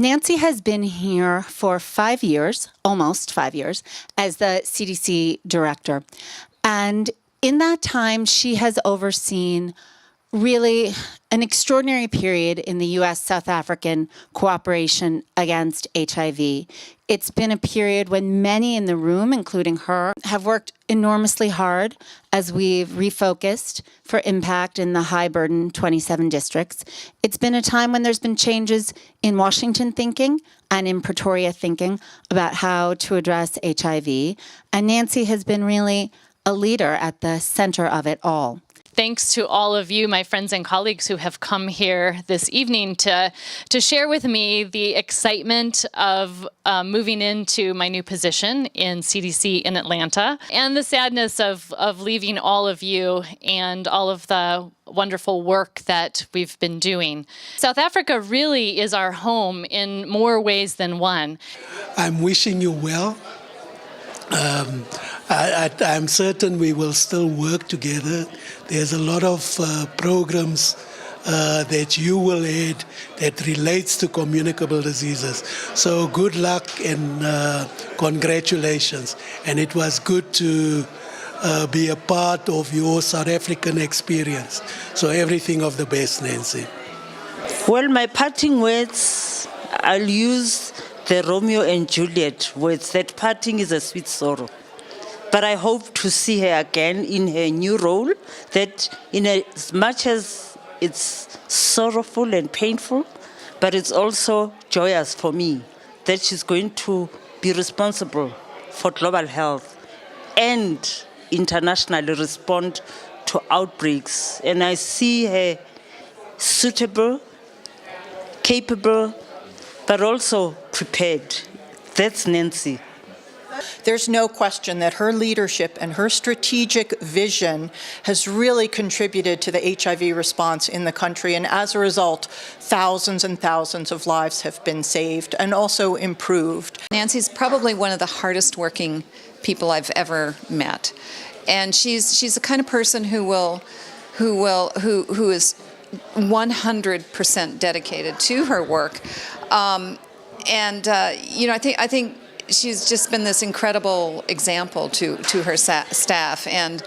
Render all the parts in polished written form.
Nancy has been here for 5 years, almost 5 years, as the CDC director. And in that time, she has overseen really an extraordinary period in the U.S.-South African cooperation against HIV. It's been a period when many in the room, including her, have worked enormously hard as we've refocused for impact in the high-burden 27 districts. It's been a time when there's been changes in Washington thinking and in Pretoria thinking about how to address HIV. And Nancy has been really a leader at the center of it all. Thanks to all of you, my friends and colleagues who have come here this evening to share with me the excitement of moving into my new position in CDC in Atlanta, and the sadness of leaving all of you and all of the wonderful work that we've been doing. South Africa really is our home in more ways than one. I'm wishing you well. I'm certain we will still work together. There's a lot of programs that you will lead that relates to communicable diseases. So good luck and congratulations. And it was good to be a part of your South African experience. So everything of the best, Nancy. Well, my parting words, I'll use the Romeo and Juliet words, that parting is a sweet sorrow. But I hope to see her again in her new role, that in as much as it's sorrowful and painful, but it's also joyous for me, that she's going to be responsible for global health and internationally respond to outbreaks. And I see her suitable, capable, but also prepared. That's Nancy. There's no question that her leadership and her strategic vision has really contributed to the HIV response in the country, and as a result, thousands and thousands of lives have been saved and also improved. Nancy's probably one of the hardest working people I've ever met, and she's the kind of person who is 100% dedicated to her work, I think she's just been this incredible example to her staff, and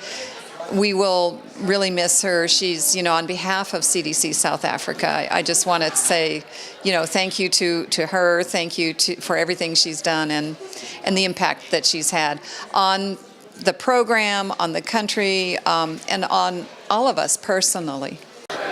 we will really miss her. She's, on behalf of CDC South Africa, I just want to say, thank you to her, thank you for everything she's done and the impact that she's had on the program, on the country, and on all of us personally.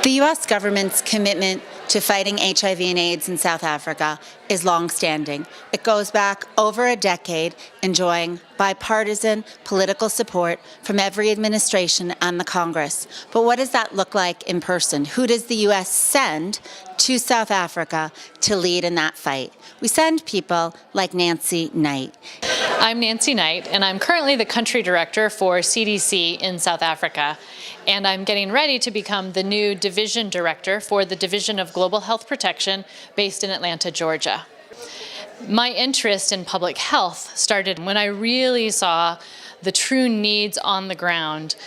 The U.S. government's commitment to fighting HIV and AIDS in South Africa is longstanding. It goes back over a decade, enjoying bipartisan political support from every administration and the Congress. But what does that look like in person? Who does the U.S. send to South Africa to lead in that fight? We send people like Nancy Knight. I'm Nancy Knight, and I'm currently the country director for CDC in South Africa. And I'm getting ready to become the new division director for the Division of Global Health Protection based in Atlanta, Georgia. My interest in public health started when I really saw the true needs on the ground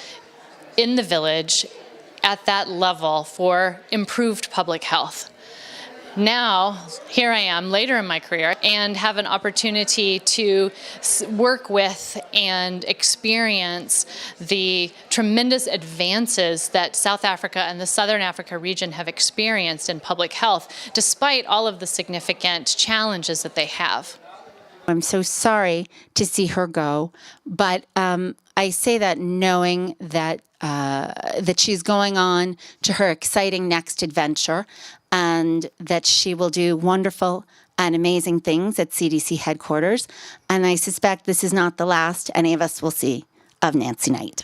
in the village at that level for improved public health. Now, here I am later in my career and have an opportunity to work with and experience the tremendous advances that South Africa and the Southern Africa region have experienced in public health, despite all of the significant challenges that they have. I'm so sorry to see her go, but I say that knowing that she's going on to her exciting next adventure, and that she will do wonderful and amazing things at CDC Headquarters. And I suspect this is not the last any of us will see of Nancy Knight.